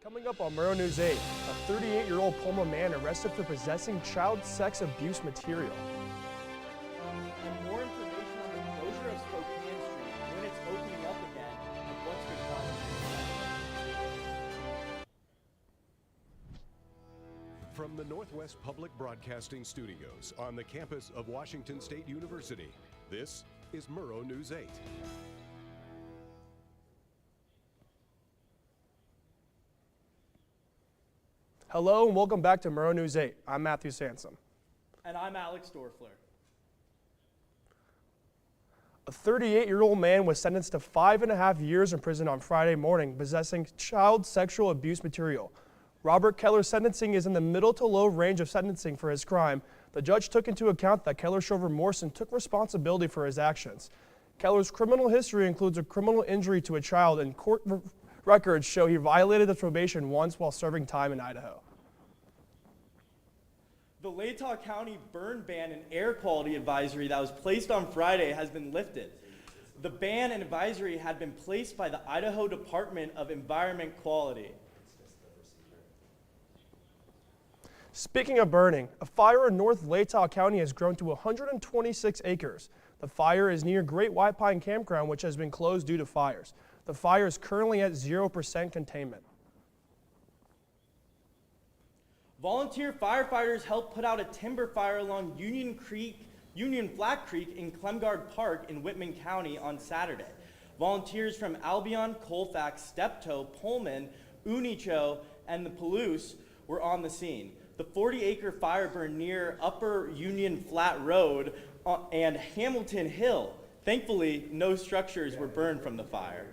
Coming up on Murrow News 8, a 38-year-old Pullman man arrested for possessing child sex abuse material. And more information on the closure of Spokane Street, when it's opening up again, and what's been causing it. From the Northwest Public Broadcasting Studios on the campus of Washington State University, this is Murrow News 8. Hello and welcome back to Murrow News 8. I'm Matthew Sansom. And I'm Alex Dorfler. A 38-year-old man was sentenced to 5.5 years in prison on Friday morning possessing child sexual abuse material. Robert Keller's sentencing is in the middle to low range of sentencing for his crime. The judge took into account that Keller showed remorse and took responsibility for his actions. Keller's criminal history includes a criminal injury to a child, and court records show he violated his probation once while serving time in Idaho. The Latah County burn ban and air quality advisory that was placed on Friday has been lifted. The ban and advisory had been placed by the Idaho Department of Environment Quality. Speaking of burning, a fire in North Latah County has grown to 126 acres. The fire is near Great White Pine Campground, which has been closed due to fires. The fire is currently at 0% containment. Volunteer firefighters helped put out a timber fire along Union Flat Creek in Clemgard Park in Whitman County on Saturday. Volunteers from Albion, Colfax, Steptoe, Pullman, Unicho, and the Palouse were on the scene. The 40-acre fire burned near Upper Union Flat Road and Hamilton Hill. Thankfully, no structures were burned from the fire.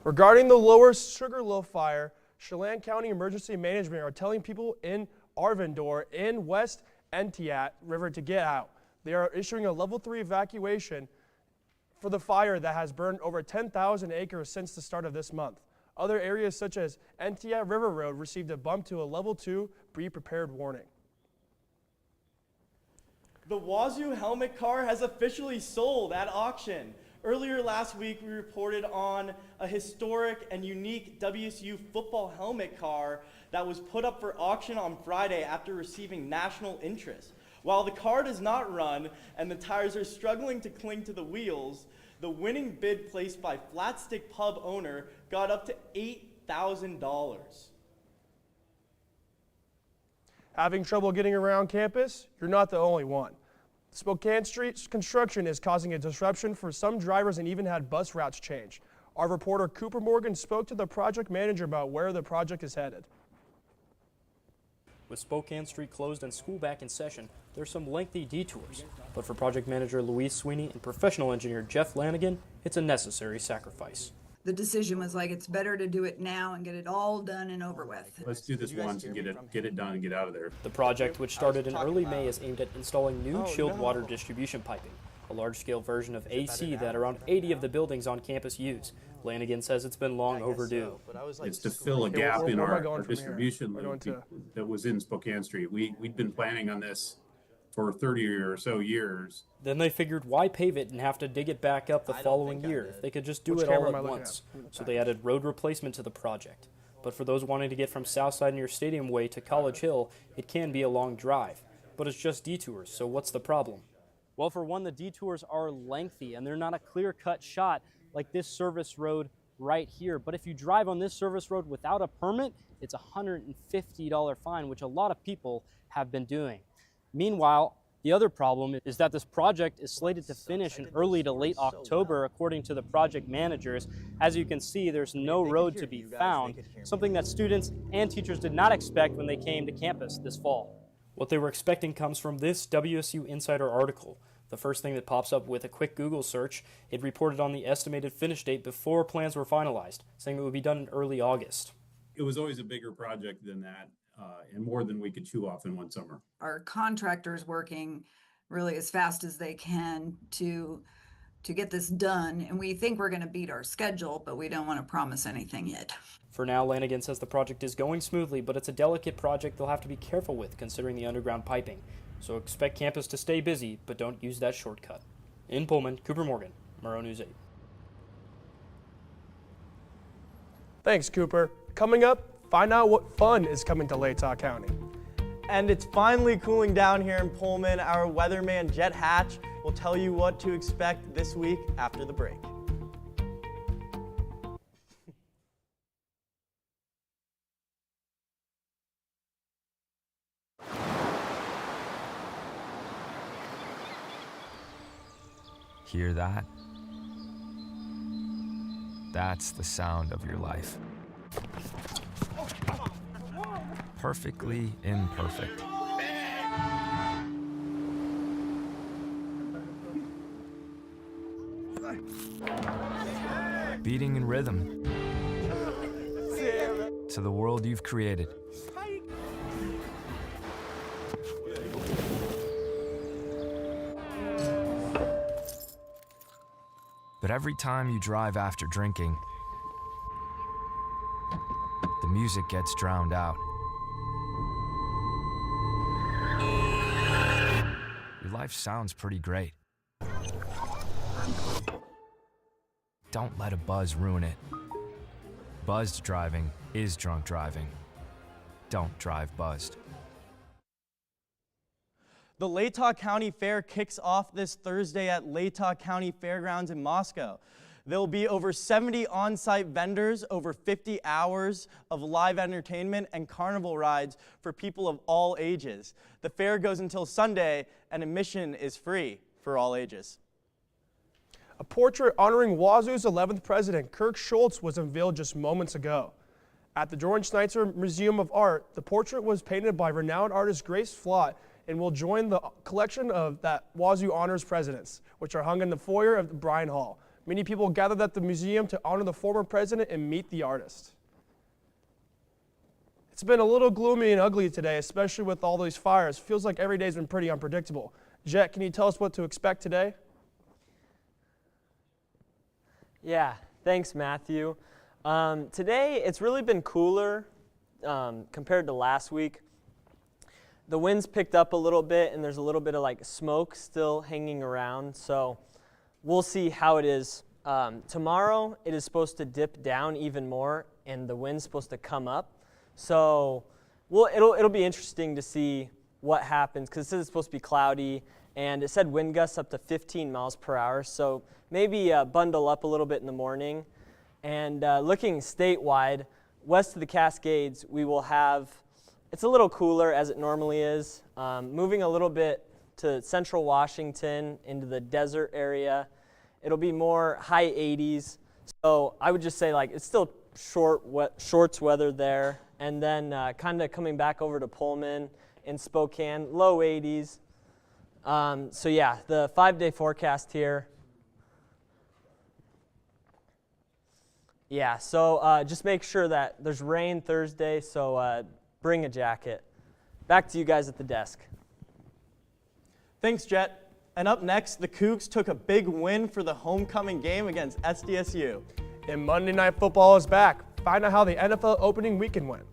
Regarding the Lower Sugarloaf fire, Chelan County Emergency Management are telling people in Arvindor in West Entiat River to get out. They are issuing a level 3 evacuation for the fire that has burned over 10,000 acres since the start of this month. Other areas such as Entiat River Road received a bump to a level 2 be prepared warning. The Wazoo helmet car has officially sold at auction. Earlier last week, we reported on a historic and unique WSU football helmet car that was put up for auction on Friday after receiving national interest. While the car does not run and the tires are struggling to cling to the wheels, the winning bid placed by Flat Stick Pub owner got up to $8,000. Having trouble getting around campus? You're not the only one. Spokane Street construction is causing a disruption for some drivers and even had bus routes change. Our reporter Cooper Morgan spoke to the project manager about where the project is headed. With Spokane Street closed and school back in session, there's some lengthy detours. But for project manager Louise Sweeney and professional engineer Jeff Lanigan, it's a necessary sacrifice. The decision was like, it's better to do it now and get it all done and over with. Let's do this once and get it done and get out of there. The project, which started in early May, is aimed at installing new chilled water distribution piping, a large-scale version of AC that around 80 of the buildings on campus use. Lanigan says it's been long overdue. It's to fill a gap in our distribution loop that was in Spokane Street. We'd been planning on this for 30 or so years. Then they figured, why pave it and have to dig it back up the following year if they could just do it all at once. So they added road replacement to the project. But for those wanting to get from Southside near Stadium Way to College Hill, it can be a long drive. But it's just detours, so what's the problem? Well, for one, the detours are lengthy and they're not a clear-cut shot like this service road right here. But if you drive on this service road without a permit, it's a $150 fine, which a lot of people have been doing. Meanwhile, the other problem is that this project is slated to finish in early to late October, according to the project managers. As you can see, there's no road to be found, something that students and teachers did not expect when they came to campus this fall. What they were expecting comes from this WSU Insider article. The first thing that pops up with a quick Google search, it reported on the estimated finish date before plans were finalized, saying it would be done in early August. It was always a bigger project than that. And more than we could chew off in one summer. Our contractor's working really as fast as they can to get this done. And we think we're going to beat our schedule, but we don't want to promise anything yet. For now, Lanigan says the project is going smoothly, but it's a delicate project they'll have to be careful with considering the underground piping. So expect campus to stay busy, but don't use that shortcut. In Pullman, Cooper Morgan, Murrow News 8. Thanks, Cooper. Coming up, find out what fun is coming to Latah County. And it's finally cooling down here in Pullman. Our weatherman, Jet Hatch, will tell you what to expect this week after the break. Hear that? That's the sound of your life. Perfectly imperfect. Beating in rhythm to the world you've created. But every time you drive after drinking, the music gets drowned out. Your life sounds pretty great. Don't let a buzz ruin it. Buzzed driving is drunk driving. Don't drive buzzed. The Latah County Fair kicks off this Thursday at Latah County Fairgrounds in Moscow. There will be over 70 on-site vendors, over 50 hours of live entertainment, and carnival rides for people of all ages. The fair goes until Sunday, and admission is free for all ages. A portrait honoring Wazoo's 11th president, Kirk Schultz, was unveiled just moments ago. At the George Schneitzer Museum of Art, the portrait was painted by renowned artist Grace Flott and will join the collection of that Wazoo Honors Presidents, which are hung in the foyer of the Bryan Hall. Many people gathered at the museum to honor the former president and meet the artist. It's been a little gloomy and ugly today, especially with all these fires. Feels like every day's been pretty unpredictable. Jet, can you tell us what to expect today? Yeah, thanks, Matthew. Today, it's really been cooler compared to last week. The winds picked up a little bit, and there's a little bit of like smoke still hanging around, so we'll see how it is. Tomorrow, it is supposed to dip down even more, and the wind's supposed to come up. So it'll be interesting to see what happens, because it says it's supposed to be cloudy, and it said wind gusts up to 15 miles per hour, so maybe bundle up a little bit in the morning. And looking statewide, west of the Cascades, we will have, it's a little cooler as it normally is, moving a little bit to central Washington into the desert area. It'll be more high 80s. So I would just say like it's still shorts weather there. And then kind of coming back over to Pullman in Spokane, low 80s. So yeah, the 5-day forecast here. Yeah, so just make sure that there's rain Thursday, so bring a jacket. Back to you guys at the desk. Thanks, Jet. And up next, the Cougs took a big win for the homecoming game against SDSU. And Monday Night Football is back. Find out how the NFL opening weekend went.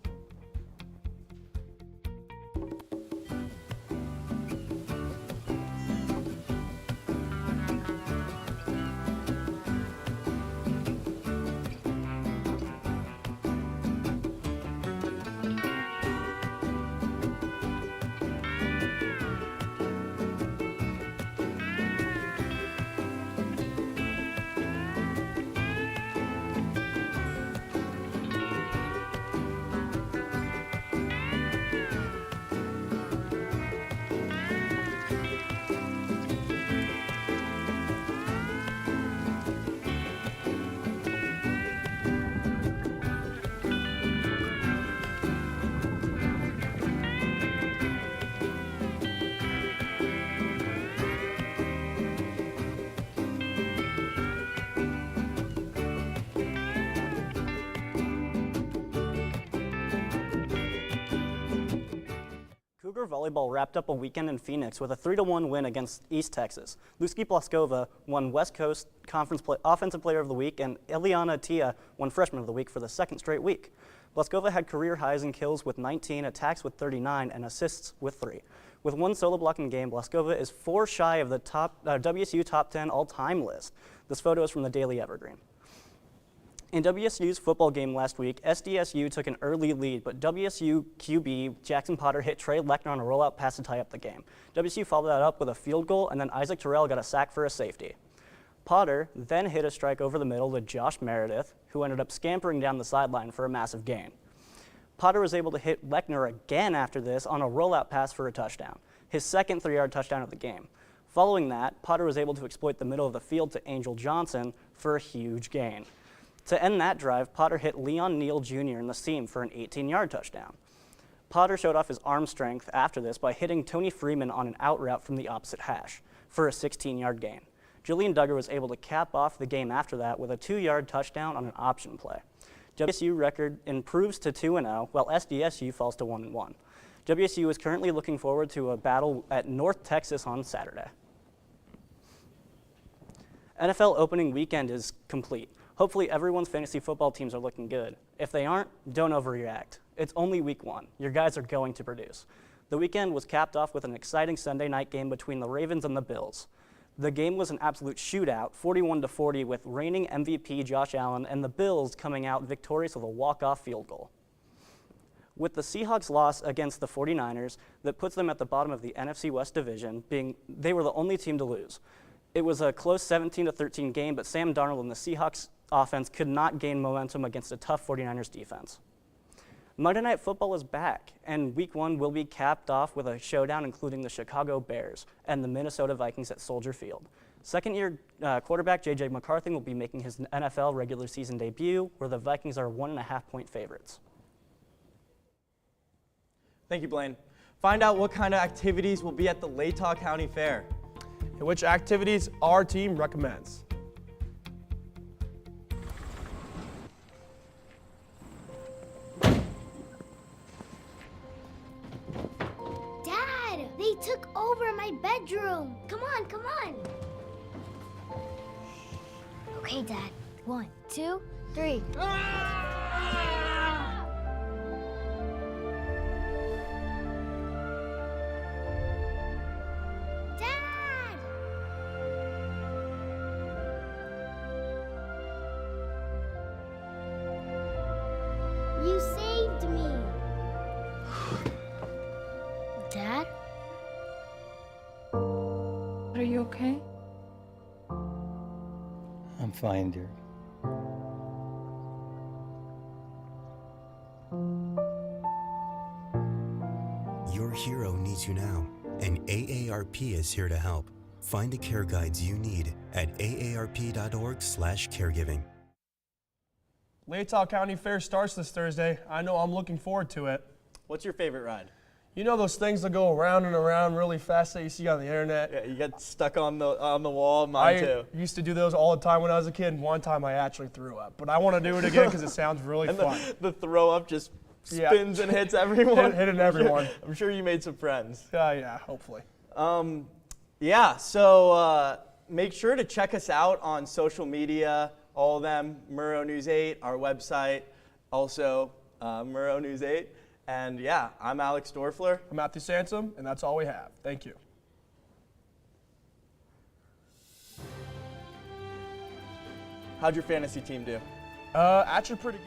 Cougar volleyball wrapped up a weekend in Phoenix with a 3-1 win against East Texas. Luski Blaskova won West Coast Conference Offensive Player of the Week, and Eliana Tia won Freshman of the Week for the second straight week. Blaskova had career highs in kills with 19, attacks with 39, and assists with 3. With one solo blocking game, Blaskova is 4 shy of the WSU top 10 all-time list. This photo is from the Daily Evergreen. In WSU's football game last week, SDSU took an early lead, but WSU QB Jackson Potter hit Trey Lechner on a rollout pass to tie up the game. WSU followed that up with a field goal, and then Isaac Terrell got a sack for a safety. Potter then hit a strike over the middle to Josh Meredith, who ended up scampering down the sideline for a massive gain. Potter was able to hit Lechner again after this on a rollout pass for a touchdown, his second 3-yard touchdown of the game. Following that, Potter was able to exploit the middle of the field to Angel Johnson for a huge gain. To end that drive, Potter hit Leon Neal Jr. in the seam for an 18-yard touchdown. Potter showed off his arm strength after this by hitting Tony Freeman on an out route from the opposite hash for a 16-yard gain. Julian Duggar was able to cap off the game after that with a 2-yard touchdown on an option play. WSU record improves to 2-0, while SDSU falls to 1-1. WSU is currently looking forward to a battle at North Texas on Saturday. NFL opening weekend is complete. Hopefully everyone's fantasy football teams are looking good. If they aren't, don't overreact. It's only week 1. Your guys are going to produce. The weekend was capped off with an exciting Sunday night game between the Ravens and the Bills. The game was an absolute shootout, 41-40, with reigning MVP Josh Allen and the Bills coming out victorious with a walk-off field goal. With the Seahawks' loss against the 49ers, that puts them at the bottom of the NFC West division, they were the only team to lose. It was a close 17-13 game, but Sam Darnold and the Seahawks offense could not gain momentum against a tough 49ers defense. Monday Night Football is back, and Week 1 will be capped off with a showdown including the Chicago Bears and the Minnesota Vikings at Soldier Field. Second-year quarterback J.J. McCarthy will be making his NFL regular season debut, where the Vikings are 1.5-point favorites. Thank you, Blaine. Find out what kind of activities will be at the Latah County Fair, and which activities our team recommends. Dad, they took over my bedroom. Come on, come on. Okay, Dad. 1, 2, 3. You saved me. Dad? Are you okay? I'm fine, dear. Your hero needs you now, and AARP is here to help. Find the care guides you need at aarp.org/caregiving. Latah County Fair starts this Thursday. I know I'm looking forward to it. What's your favorite ride? You know those things that go around and around really fast that you see on the internet? Yeah, you get stuck on the wall. Mine too. I used to do those all the time when I was a kid. One time I actually threw up, but I want to do it again because it sounds really fun. The throw up just spins and hits everyone. Hitting everyone. I'm sure you made some friends. Yeah, hopefully. Yeah, so make sure to check us out on social media, all of them, Murrow News 8, our website, also Murrow News 8. And yeah, I'm Alex Dorfler. I'm Matthew Sansom, and that's all we have. Thank you. How'd your fantasy team do? Actually pretty good.